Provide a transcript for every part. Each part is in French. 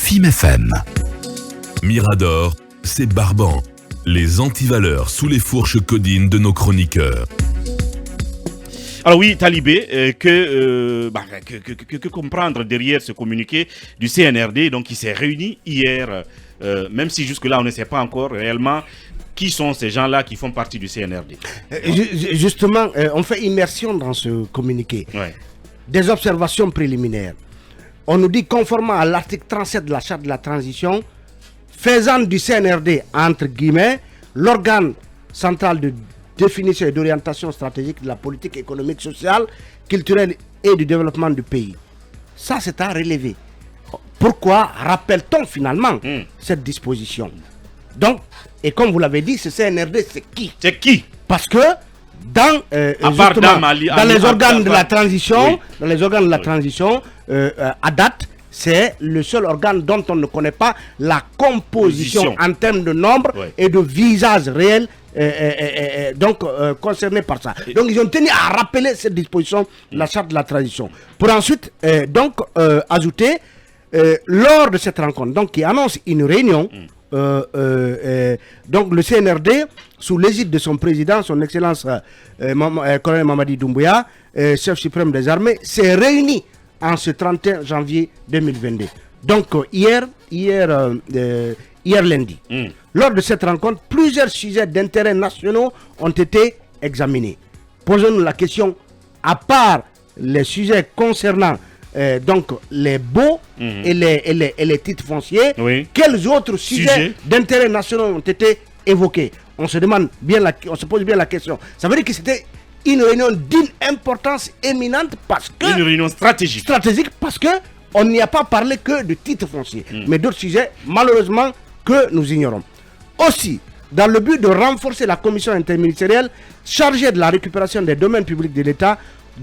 FIM FM. Mirador, c'est barbant. Les antivaleurs sous les fourches codines de nos chroniqueurs. Alors oui, Talibé, que comprendre derrière ce communiqué du CNRD, donc qui s'est réuni hier, même si jusque-là on ne sait pas encore réellement qui sont ces gens-là qui font partie du CNRD. Justement, on fait immersion dans ce communiqué. Ouais. Des observations préliminaires. On nous dit, conformément à l'article 37 de la Charte de la transition, faisant du CNRD, entre guillemets, l'organe central de définition et d'orientation stratégique de la politique économique, sociale, culturelle et du développement du pays. Ça, c'est à relever. Pourquoi rappelle-t-on finalement cette disposition? Donc, et comme vous l'avez dit, ce CNRD, c'est qui? C'est qui? Parce que dans les organes de la transition, oui. dans les organes de la transition, à date, c'est le seul organe dont on ne connaît pas la composition en termes de nombre et de visage réel concernés par ça. Donc ils ont tenu à rappeler cette disposition de la charte de la transition. Pour ensuite ajouter, lors de cette rencontre, donc qui annonce une réunion, donc le CNRD, sous l'égide de son président, son excellence colonel Mamadi Doumbouya, chef suprême des armées, s'est réuni en ce 31 janvier 2022. Donc hier lundi. Lors de cette rencontre, plusieurs sujets d'intérêt nationaux ont été examinés. Posons-nous la question, à part les sujets concernant donc les baux et les titres fonciers, quels autres sujets d'intérêt nationaux ont été évoqués? On se pose bien la question. Ça veut dire que c'était une réunion d'une importance éminente parce que... Une réunion stratégique. Stratégique parce que on n'y a pas parlé que de titres fonciers, mais d'autres sujets, malheureusement, que nous ignorons. Aussi, dans le but de renforcer la commission interministérielle chargée de la récupération des domaines publics de l'État,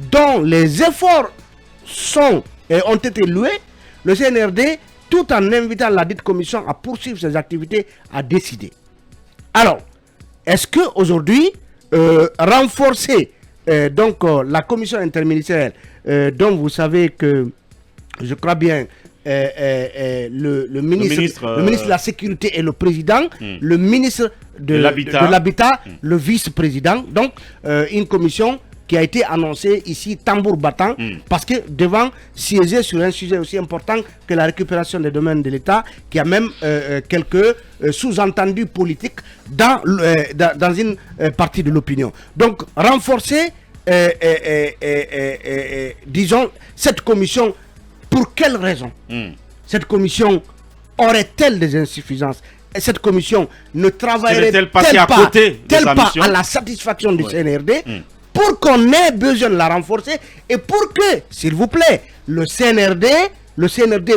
dont les efforts ont été loués, le CNRD, tout en invitant la dite commission à poursuivre ses activités, a décidé. Alors, est-ce qu'aujourd'hui, renforcer la commission interministérielle, dont vous savez que, je crois bien, le ministre de la Sécurité est le président, le ministre de l'Habitat, le vice-président, donc une commission qui a été annoncée ici, tambour battant, parce que devant siéger sur un sujet aussi important que la récupération des domaines de l'État, qui a même quelques sous-entendus politiques dans une partie de l'opinion. Donc renforcer, disons, cette commission, pour quelle raison cette commission aurait-elle des insuffisances? Et cette commission ne travaillerait-elle pas à la satisfaction du CNRD pour qu'on ait besoin de la renforcer et pour que, s'il vous plaît, le CNRD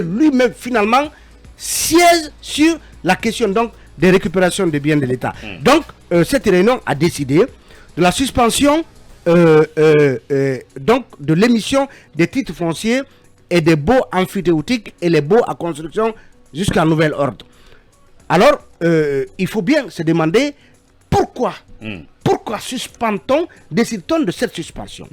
lui-même finalement siège sur la question donc des récupérations des biens de l'État. Donc cette réunion a décidé de la suspension donc de l'émission des titres fonciers et des baux amphithéotiques et les baux à construction jusqu'à nouvel ordre. Alors, il faut bien se demander pourquoi suspend-on, décide-t-on de cette suspension?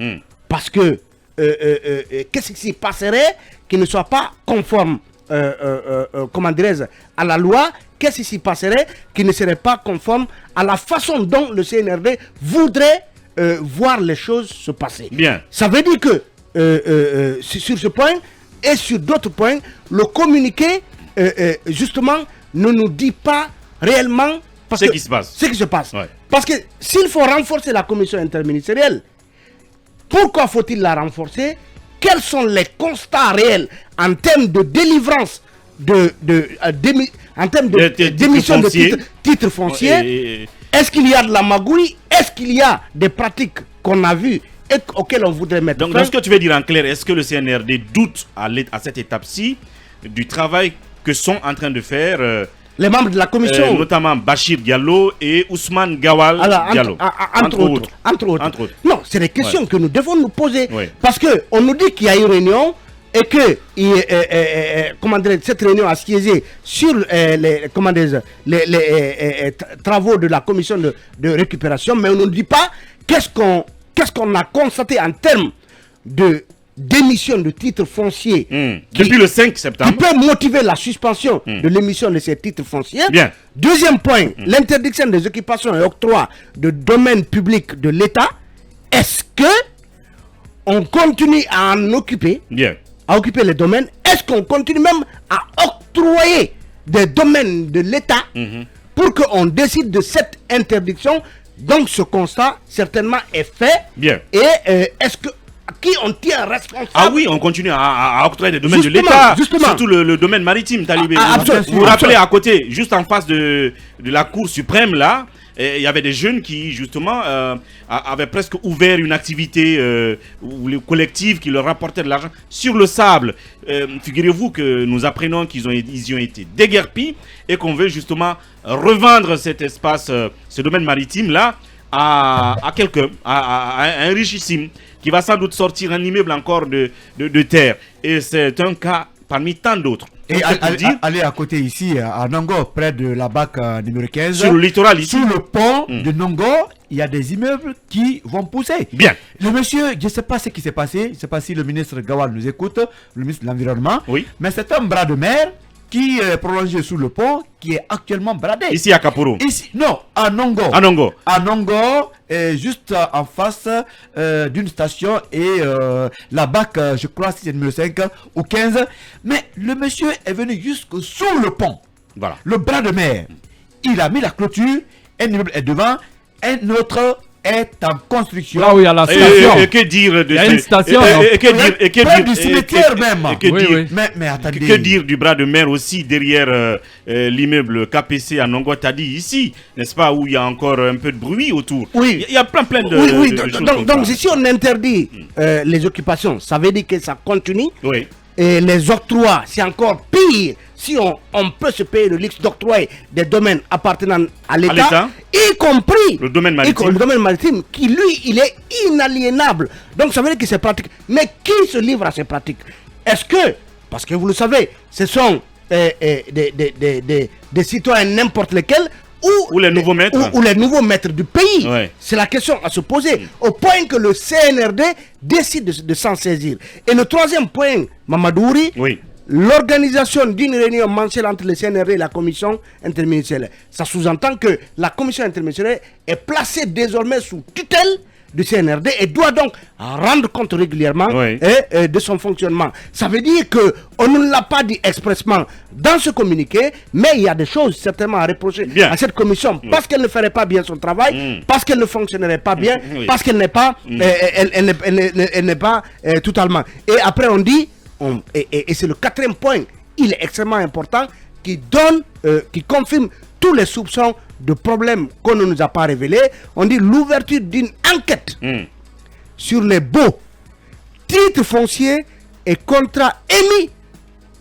Parce que qu'est-ce qui s'y passerait qui ne soit pas conforme à la loi? Qu'est-ce qui s'y passerait qui ne serait pas conforme à la façon dont le CNRD voudrait voir les choses se passer? Bien. Ça veut dire que sur ce point et sur d'autres points, le communiqué justement ne nous dit pas réellement ce qui se passe. Ouais. Parce que s'il faut renforcer la commission interministérielle, pourquoi faut-il la renforcer? Quels sont les constats réels en termes de délivrance en termes d'émission de titres fonciers? Est-ce qu'il y a de la magouille? Est-ce qu'il y a des pratiques qu'on a vues et auxquelles on voudrait mettre donc, fin? dans ce que tu veux dire en clair, est-ce que le CNRD doute à cette étape-ci du travail que sont en train de faire les membres de la commission, notamment Bachir Diallo et Ousmane Gawal Diallo, entre autres. Non, c'est des questions que nous devons nous poser. Parce qu'on nous dit qu'il y a une réunion et que cette réunion a siégé sur les travaux de la commission de récupération, mais on ne dit pas qu'est-ce qu'on a constaté en termes de d'émission de titres fonciers depuis le 5 septembre, qui peut motiver la suspension de l'émission de ces titres fonciers. Bien. Deuxième point, l'interdiction des occupations et octrois de domaines publics de l'État. Est-ce que on continue à en occuper, bien. à occuper les domaines? Est-ce qu'on continue même à octroyer des domaines de l'État pour qu'on décide de cette interdiction? Donc ce constat certainement est fait. Bien. Et est-ce que qui on tient responsable? Ah oui, on continue à octroyer des domaines Justement, de l'État, justement. surtout le domaine maritime, Talibé. Absolument. Vous vous rappelez, à côté, juste en face de la Cour suprême, là, il y avait des jeunes qui, justement, avaient presque ouvert une activité collective qui leur rapportait de l'argent sur le sable. Figurez-vous que nous apprenons qu'ils y ont été déguerpis et qu'on veut justement revendre cet espace, ce domaine maritime-là, à quelqu'un, à un richissime, qui va sans doute sortir un immeuble encore de terre. Et c'est un cas parmi tant d'autres. Et aller à côté ici, à Nongo, près de la BAC numéro 15. Sur le littoral ici. Sur le pont de Nongo, il y a des immeubles qui vont pousser. Bien. Le monsieur, je ne sais pas ce qui s'est passé. Je ne sais pas si le ministre Gawal nous écoute, le ministre de l'Environnement. Oui. Mais c'est un bras de mer qui est prolongé sous le pont, qui est actuellement bradé. Ici à Kaporo. Ici, non, à Nongo. À Nongo. À Nongo, juste en face d'une station et la BAC, je crois, c'est numéro 5 ou 15. Mais le monsieur est venu jusque sous le pont. Voilà. Le bras de mer. Il a mis la clôture, un immeuble est devant, un autre est en construction. Là où il y a la station. Et que dire de Il y a une station. et que dire du cimetière même. Et que Oui, dire, oui. Mais attendez. que dire du bras de mer aussi derrière l'immeuble KPC à Nongo Tadi ici, n'est-ce pas, où il y a encore un peu de bruit autour. Oui. Il y a plein de Oui, de choses donc comme ça. si on interdit les occupations, ça veut dire que ça continue. Oui. Et les octrois, c'est encore pire. Si on peut se payer le luxe d'octroyer des domaines appartenant à l'État, y compris le domaine maritime. le domaine maritime, qui lui, il est inaliénable. Donc ça veut dire que c'est pratique. Mais qui se livre à ces pratiques? Est-ce que, parce que vous le savez, ce sont des citoyens n'importe lesquels, ou les nouveaux maîtres. Ou les nouveaux maîtres du pays. Ouais. C'est la question à se poser. Au point que le CNRD décide de s'en saisir. Et le troisième point, Mamadouri, Oui. l'organisation d'une réunion mensuelle entre le CNRD et la commission interministérielle. Ça sous-entend que la commission interministérielle est placée désormais sous tutelle du CNRD et doit donc rendre compte régulièrement de son fonctionnement. Ça veut dire qu'on ne l'a pas dit expressement dans ce communiqué, mais il y a des choses certainement à reprocher à cette commission parce qu'elle ne ferait pas bien son travail, parce qu'elle ne fonctionnerait pas bien, parce qu'elle n'est pas, elle n'est pas totalement. Et après on dit, et c'est le quatrième point, il est extrêmement important, qui confirme tous les soupçons de problèmes qu'on ne nous a pas révélés. On dit l'ouverture d'une enquête sur les baux titres fonciers et contrats émis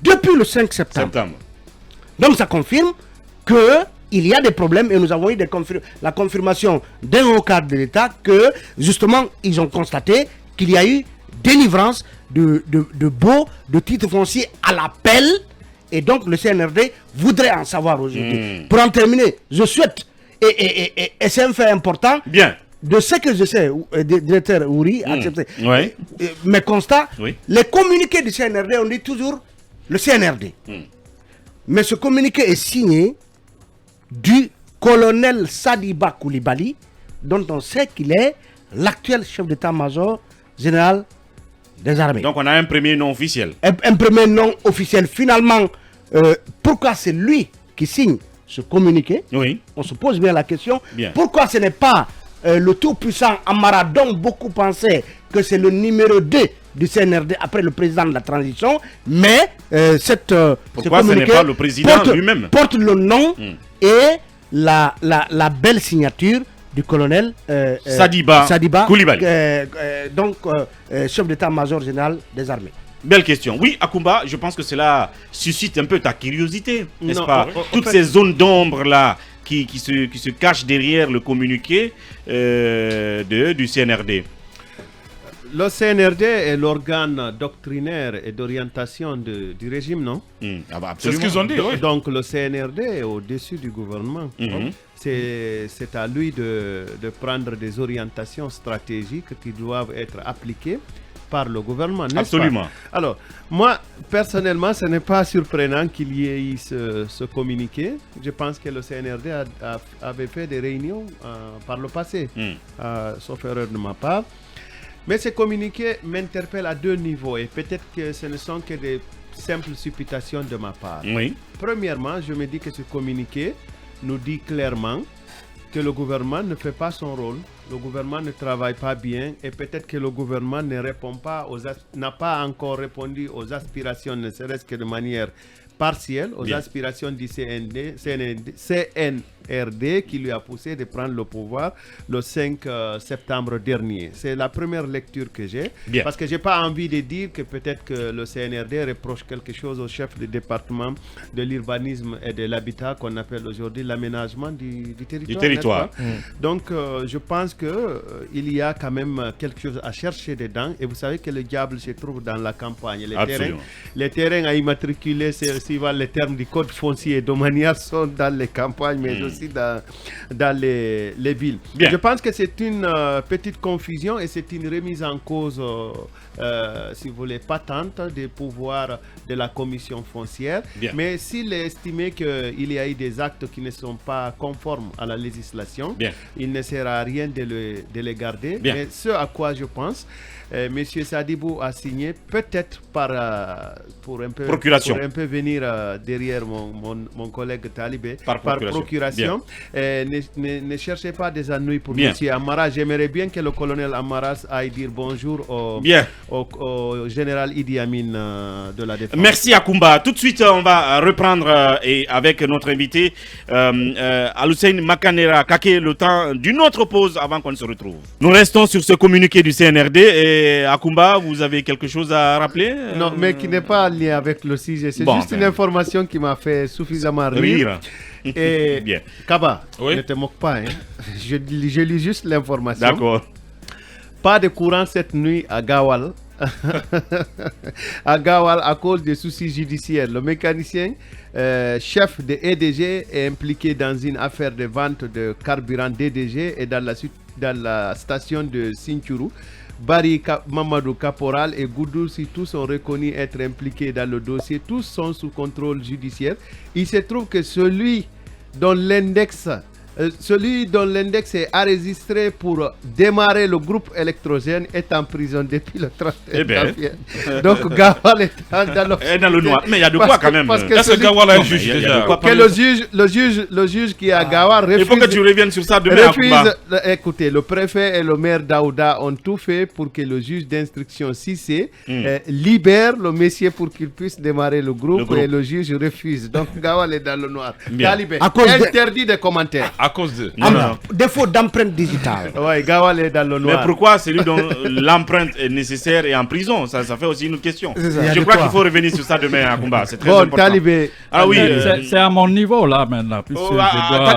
depuis le 5 septembre. Donc ça confirme qu'il y a des problèmes et nous avons eu la confirmation d'un haut cadre de l'État que justement ils ont constaté qu'il y a eu délivrance de baux, de titres fonciers à l'appel. Et donc le CNRD voudrait en savoir aujourd'hui. Pour en terminer, je souhaite, et c'est un fait important, de ce que je sais, directeur Ouri, accepté, mes constats, les communiqués du CNRD, on dit toujours le CNRD. Mais ce communiqué est signé du colonel Sadiba Koulibaly, dont on sait qu'il est l'actuel chef d'état-major général des armées. Donc on a un premier nom officiel. Un premier nom officiel. Finalement, pourquoi c'est lui qui signe ce communiqué? On se pose bien la question. Pourquoi ce n'est pas le tout-puissant Amara, dont beaucoup pensaient que c'est le numéro 2 du CNRD après le président de la transition, mais pourquoi ce n'est pas le président lui-même porte le nom et la belle signature du colonel Sadiba Koulibaly, donc chef d'état-major général des armées. Belle question. Oui, Akoumba, je pense que cela suscite un peu ta curiosité, n'est-ce pas? Toutes ces zones d'ombre là qui se cachent derrière le communiqué du CNRD. Le CNRD est l'organe doctrinaire et d'orientation du régime, non? C'est ce qu'ils ont dit, oui. Donc le CNRD est au-dessus du gouvernement. C'est à lui de prendre des orientations stratégiques qui doivent être appliquées par le gouvernement, n'est-ce Absolument. pas? Alors, moi, personnellement, ce n'est pas surprenant qu'il y ait eu ce communiqué. Je pense que le CNRD avait fait des réunions par le passé, sauf erreur de ma part. Mais ce communiqué m'interpelle à deux niveaux et peut-être que ce ne sont que des simples supputations de ma part. Oui. Premièrement, je me dis que ce communiqué nous dit clairement que le gouvernement ne fait pas son rôle, le gouvernement ne travaille pas bien et peut-être que le gouvernement ne répond pas n'a pas encore répondu aux aspirations, ne serait-ce que de manière partielle, aux aspirations du CNRD qui lui a poussé de prendre le pouvoir le 5 septembre dernier. C'est la première lecture que j'ai, parce que je n'ai pas envie de dire que peut-être que le CNRD reproche quelque chose au chef du département de l'urbanisme et de l'habitat qu'on appelle aujourd'hui l'aménagement du territoire. Donc je pense qu'il y a quand même quelque chose à chercher dedans et vous savez que le diable se trouve dans la campagne. Les terrains à immatriculer, suivant les termes du code foncier et domanial, sont dans les campagnes mais aussi dans les villes. Je pense que c'est une petite confusion et c'est une remise en cause, si vous voulez, patente des pouvoirs de la commission foncière. Mais s'il est estimé qu'il y a eu des actes qui ne sont pas conformes à la législation, il ne sert à rien de les garder. Mais ce à quoi je pense, M. Sadibou a signé, peut-être pour un peu venir derrière mon collègue Talibé, par procuration. Ne cherchez pas des ennuis pour M. Amara. J'aimerais bien que le colonel Amaras aille dire bonjour au général Idi Amin de la Défense. Merci Akumba. Tout de suite, on va reprendre et avec notre invité Alusein Makanera Kake, le temps d'une autre pause avant qu'on se retrouve. Nous restons sur ce communiqué du CNRD et Akumba, vous avez quelque chose à rappeler? Non, mais qui n'est pas lié avec le sujet. C'est juste une information qui m'a fait suffisamment rire. Et Kaba, ne te moque pas. Hein. Je lis juste l'information. D'accord. Pas de courant cette nuit à Gawal. À Gawal à cause des soucis judiciaires. Le mécanicien chef de EDG est impliqué dans une affaire de vente de carburant DDG et dans la station de Sinthiou. Barry Mamadou Caporal et Goudou, si tous sont reconnus être impliqués dans le dossier, tous sont sous contrôle judiciaire. Il se trouve que celui dont l'index est enregistré pour démarrer le groupe électrogène est en prison depuis le 31 janvier. Donc Gawal est dans le noir. Mais il y a de quoi quand même. Est-ce que Gawal a un juge déjà? Le juge qui est à Gawal refuse. Il faut que tu reviennes sur ça demain. Écoutez, le préfet et le maire Daouda ont tout fait pour que le juge d'instruction Cissé libère le monsieur pour qu'il puisse démarrer le groupe. Et le juge refuse. Donc Gawal est dans le noir. Talibé, interdit de commentaires. À cause de... Défaut d'empreinte digitale. Ouais, Gawal est dans le noir. Mais pourquoi celui dont l'empreinte est nécessaire est en prison? Ça fait aussi une autre question. Je crois qu'il faut revenir sur ça demain à combat. C'est très important. Talibé. Ah oui. C'est à mon niveau là maintenant.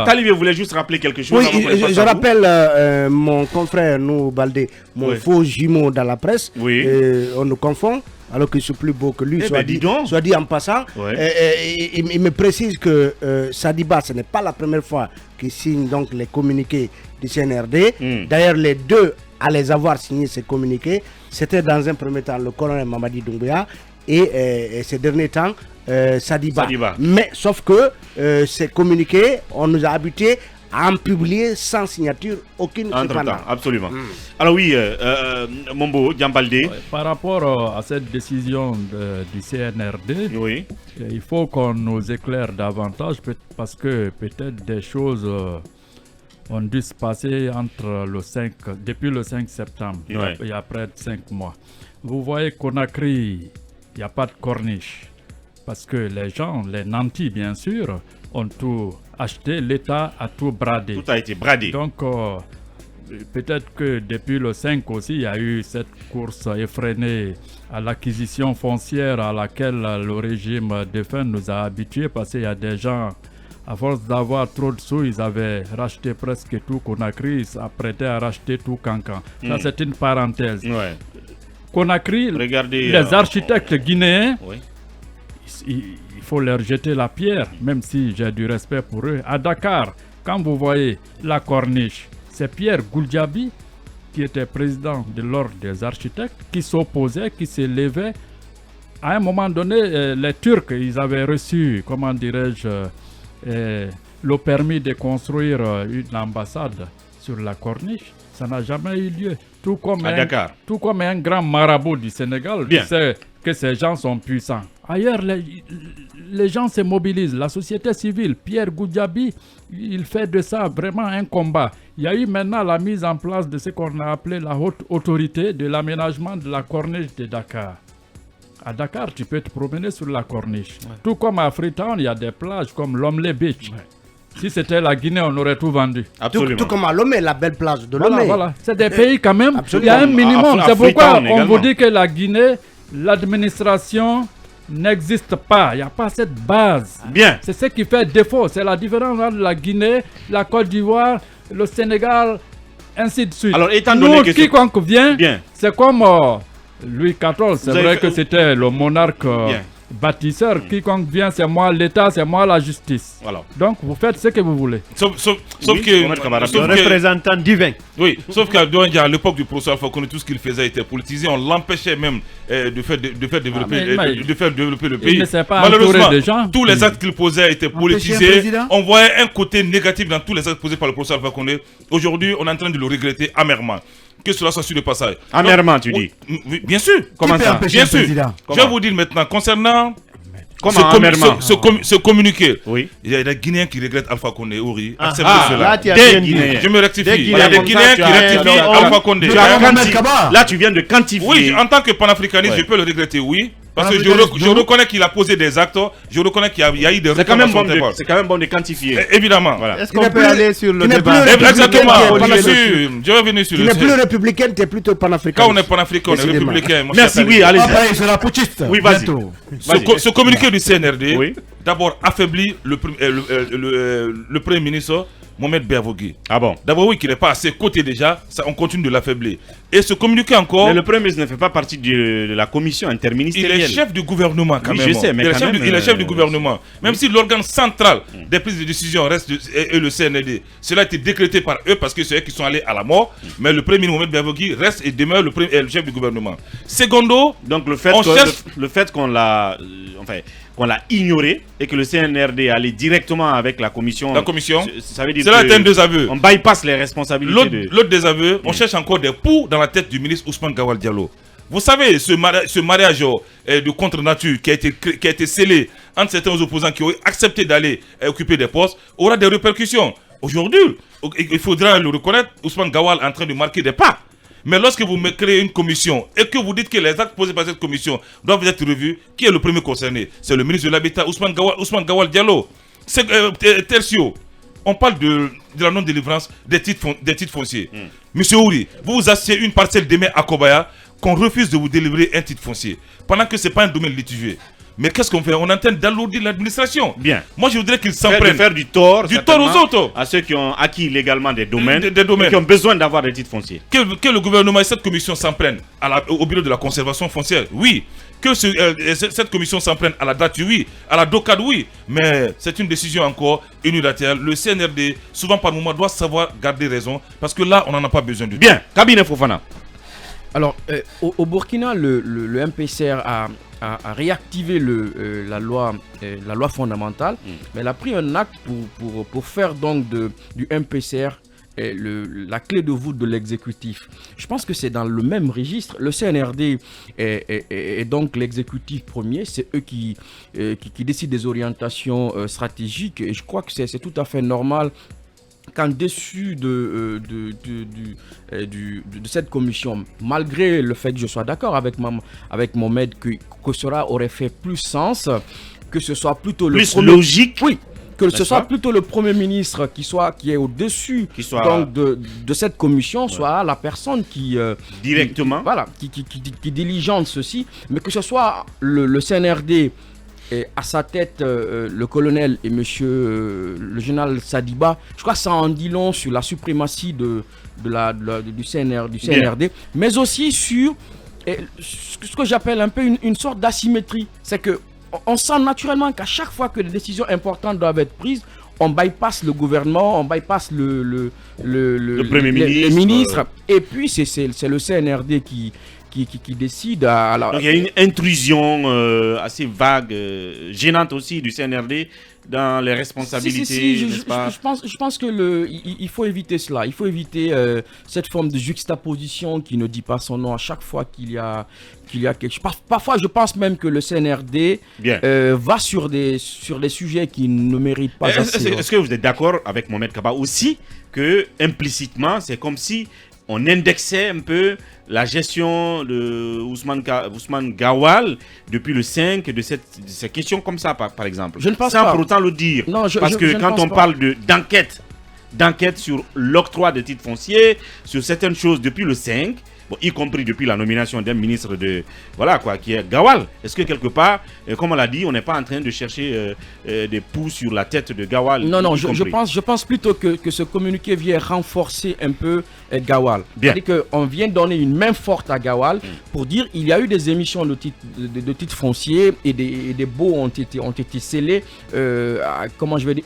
Talibé voulait juste rappeler quelque chose. Oui, je rappelle mon confrère Nou Baldé, mon faux jumeau dans la presse. Oui. On nous confond. Alors que je suis plus beau que lui, soit dit en passant. Il me précise que Sadiba, ce n'est pas la première fois qu'il signe donc les communiqués du CNRD. D'ailleurs, les deux à les avoir signés ces communiqués, c'était dans un premier temps le colonel Mamadi Doumbouya et ces derniers temps Sadiba. Mais sauf que ces communiqués, on nous a habitués à en publier sans signature aucune. Absolument. Alors oui, Mombo, Diambaldé. Par rapport à cette décision du CNRD, il faut qu'on nous éclaire davantage parce que peut-être des choses ont dû se passer depuis le 5 septembre, il y a près de 5 mois. Vous voyez Conakry, il n'y a pas de corniche parce que les gens, les nantis bien sûr, ont tout acheté, l'État a tout bradé. Tout a été bradé. Donc, peut-être que depuis le 5 aussi, il y a eu cette course effrénée à l'acquisition foncière à laquelle le régime défunt nous a habitués parce qu'il y a des gens, à force d'avoir trop de sous, ils avaient racheté presque tout Conakry, ils s'apprêtaient à racheter tout Kankan. Ça, c'est une parenthèse. Conakry, les architectes guinéens, il faut leur jeter la pierre, même si j'ai du respect pour eux. À Dakar, quand vous voyez la corniche, c'est Pierre Gouldjabi qui était président de l'ordre des architectes, qui s'opposait, qui se levait. À un moment donné, les Turcs, ils avaient reçu, comment dirais-je, le permis de construire une ambassade sur la corniche. Ça n'a jamais eu lieu. Tout comme un grand marabout du Sénégal qui sait que ces gens sont puissants. Ailleurs, les gens se mobilisent. La société civile, Pierre Goudiaby, il fait de ça vraiment un combat. Il y a eu maintenant la mise en place de ce qu'on a appelé la haute autorité de l'aménagement de la corniche de Dakar. À Dakar, tu peux te promener sur la corniche. Ouais. Tout comme à Freetown, il y a des plages comme Lomé Beach. Ouais. Si c'était la Guinée, on aurait tout vendu. Tout comme à Lomé, la belle plage de Lomé. Voilà. C'est des pays quand même. Absolument. Il y a un minimum. C'est pourquoi on vous dit que la Guinée, l'administration n'existe pas. Il n'y a pas cette base. Bien. C'est ce qui fait défaut. C'est la différence entre la Guinée, la Côte d'Ivoire, le Sénégal, ainsi de suite. Alors, étant donné que quiconque vient, c'est comme Louis XIV. C'est vrai que c'était le monarque bâtisseur. Quiconque vient, c'est moi l'État, c'est moi la justice. Voilà. Donc, vous faites ce que vous voulez. Sauf que le représentant divin. Oui, sauf qu'à l'époque du professeur Alpha Condé, tout ce qu'il faisait était politisé. On l'empêchait même de faire développer le pays. Malheureusement, tous les actes qu'il posait étaient politisés. On voyait un côté négatif dans tous les actes posés par le professeur Alpha Condé. Aujourd'hui, on est en train de le regretter amèrement. Que cela soit sur le passage. Amèrement, tu dis? Oui, bien sûr. Comment ça? Bien sûr. Je vais vous dire maintenant, concernant ce communiqué, oui. Il y a des Guinéens qui regrettent Alpha Condé. Là, des Guinéens. Je me rectifie. Il y a des Guinéens qui rectifient Alpha Condé. Là, tu viens de quantifier. Oui, en tant que panafricaniste, je peux le regretter, oui. Parce que je reconnais qu'il a posé des actes, je reconnais qu'il y a eu des réclamations. C'est quand même bon de quantifier. Évidemment. Voilà. Est-ce qu'on peut aller sur le débat? Exactement. Je vais venir sur le débat. Tu n'es plus républicain, tu es plutôt panafricain. Quand on est panafricain, on est républicain. Merci, oui, allez. C'est la putschiste. Oui, vas-y. Ce communiqué du CNRD, d'abord affaiblit le Premier ministre Mohamed Beavogui. Ah bon? D'abord, oui, qu'il n'est pas à ses côtés déjà, on continue de l'affaiblir. Et ce communiqué encore... Mais le Premier ministre ne fait pas partie de la commission interministérielle. Il est chef du gouvernement quand même. Je sais, mais il est chef du gouvernement. Même si l'organe central des prises de décision reste le CNRD. Cela a été décrété par eux parce que c'est eux qui sont allés à la mort. Mais le Premier ministre Mohamed Beavogui reste et demeure le chef du gouvernement. Secondo, donc le fait qu'on l'a... qu'on l'a ignoré et que le CNRD allait directement avec la commission. Ça veut dire cela est un désaveu. On bypass les responsabilités. L'autre désaveu, on cherche encore des poux dans la tête du ministre Ousmane Gawal Diallo. Vous savez, ce mariage de contre-nature qui a été scellé entre certains opposants qui ont accepté d'aller occuper des postes aura des répercussions. Aujourd'hui, il faudra le reconnaître, Ousmane Gawal est en train de marquer des pas. Mais lorsque vous créez une commission et que vous dites que les actes posés par cette commission doivent être revus, qui est le premier concerné? C'est le ministre de l'Habitat, Ousmane Gawal Diallo. Tertio, on parle de la non-délivrance des titres fonciers. Monsieur Ouri, vous asseyez une parcelle de mer à Kobaya qu'on refuse de vous délivrer un titre foncier, pendant que ce n'est pas un domaine litigieux. Mais qu'est-ce qu'on fait? On est en train d'alourdir l'administration. Bien. Moi, je voudrais qu'ils s'en prennent. Faire du tort aux autres. À ceux qui ont acquis légalement des domaines. Et qui ont besoin d'avoir des titres fonciers. Que le gouvernement et cette commission s'en prennent au bureau de la conservation foncière, oui. Que cette commission s'en prenne à la date, oui. À la DOCAD, oui. Mais c'est une décision encore unilatérale. Le CNRD, souvent par moment, doit savoir garder raison. Parce que là, on n'en a pas besoin du tout. Bien. Cabinet Fofana. Alors, au Burkina, le MPCR a réactivé la loi fondamentale, mais elle a pris un acte pour faire donc du MPCR la clé de voûte de l'exécutif. Je pense que c'est dans le même registre. Le CNRD est donc l'exécutif premier. C'est eux qui décident des orientations stratégiques. Et je crois que c'est tout à fait normal qu'en dessus de cette commission, malgré le fait que je sois d'accord avec Mohamed que cela aurait fait plus sens, que ce soit plutôt logique. Oui. Que ce soit plutôt le Premier ministre qui est au-dessus donc de cette commission, soit la personne qui directement qui diligente ceci, mais que ce soit le CNRD et à sa tête le colonel et le général Sadiba. Je crois que ça en dit long sur la suprématie du CNRD, mais aussi sur ce que j'appelle un peu une sorte d'asymétrie. C'est que on sent naturellement qu'à chaque fois que des décisions importantes doivent être prises, on bypasse le gouvernement, on bypasse le Premier le ministre. ministre, et puis c'est le CNRD qui décide. Donc il y a une intrusion assez vague, gênante aussi du CNRD dans les responsabilités, n'est-ce pas? Je pense que il faut éviter cela. Il faut éviter cette forme de juxtaposition qui ne dit pas son nom à chaque fois qu'il y a quelque chose. Parfois, je pense même que le CNRD va sur des sujets qui ne méritent pas. Est-ce que vous êtes d'accord avec Mohamed Kaba aussi que implicitement, c'est comme si on indexait un peu la gestion de Ousmane Gawal depuis le 5 de ces questions comme ça, par exemple. Je ne pense sans pas. pour autant le dire. Non, parce que quand on parle d'enquête sur l'octroi des titres fonciers, sur certaines choses depuis le 5, bon, y compris depuis la nomination d'un ministre qui est Gawal. Est-ce que quelque part, comme on l'a dit, on n'est pas en train de chercher des poux sur la tête de Gawal? Non, je pense plutôt que ce communiqué vient renforcer un peu Gawal. C'est-à-dire qu'on vient donner une main forte à Gawal pour dire il y a eu des émissions de titres fonciers et des baux ont été scellés,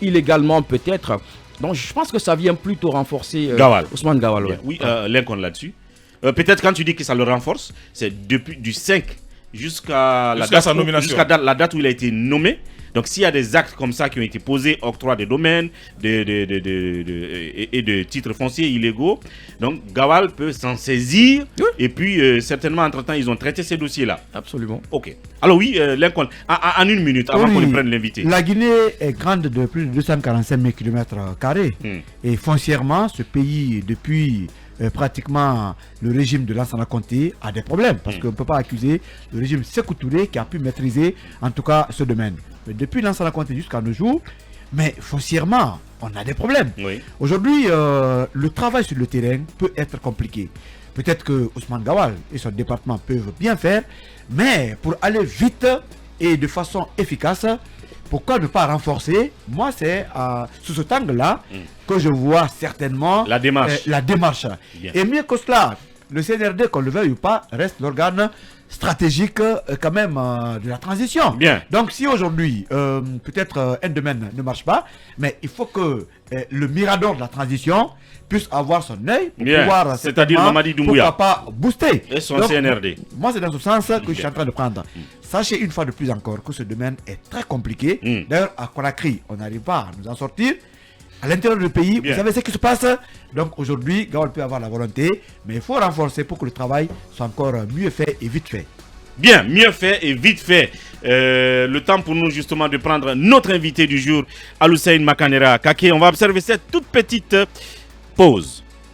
illégalement peut-être. Donc je pense que ça vient plutôt renforcer Ousmane Gawal. Ouais. Oui, Lincoln là-dessus. Peut-être quand tu dis que ça le renforce, c'est depuis du 5 jusqu'à sa nomination. Jusqu'à la date où il a été nommé. Donc s'il y a des actes comme ça qui ont été posés, octroi des domaines et de titres fonciers illégaux, donc Gawal peut s'en saisir. Oui. Et puis certainement entre-temps ils ont traité ces dossiers-là. Absolument. Ok. Alors oui, Lincoln, en une minute avant qu'on prenne l'invité. La Guinée est grande de plus de 245 000 km². Et foncièrement, ce pays depuis pratiquement le régime de Lansana Conté a des problèmes parce qu'on ne peut pas accuser le régime Sékou Touré qui a pu maîtriser en tout cas ce domaine. Mais depuis Lansana Conté jusqu'à nos jours, mais foncièrement, on a des problèmes. Oui. Aujourd'hui, le travail sur le terrain peut être compliqué. Peut-être que Ousmane Gawal et son département peuvent bien faire, mais pour aller vite et de façon efficace, pourquoi ne pas renforcer? Moi, c'est sous ce angle-là que je vois certainement la démarche. Et mieux que cela, le CNRD, qu'on le veuille ou pas, reste l'organe stratégique quand même de la transition. Bien. Donc si aujourd'hui, peut-être un domaine ne marche pas, mais il faut que le mirador de la transition puisse avoir son œil pour pouvoir, c'est-à-dire Mamadi Doumbouya, pourquoi pas booster. Et son CNRD. Moi, c'est dans ce sens que je suis en train de prendre. Sachez une fois de plus encore que ce domaine est très compliqué. D'ailleurs, à Conakry, on n'arrive pas à nous en sortir. À l'intérieur du pays, vous savez ce qui se passe. Donc aujourd'hui, Gawal peut avoir la volonté, mais il faut renforcer pour que le travail soit encore mieux fait et vite fait. Bien, mieux fait et vite fait. Le temps pour nous justement de prendre notre invité du jour, Alousseyne Makanera Kake. On va observer cette toute petite pause.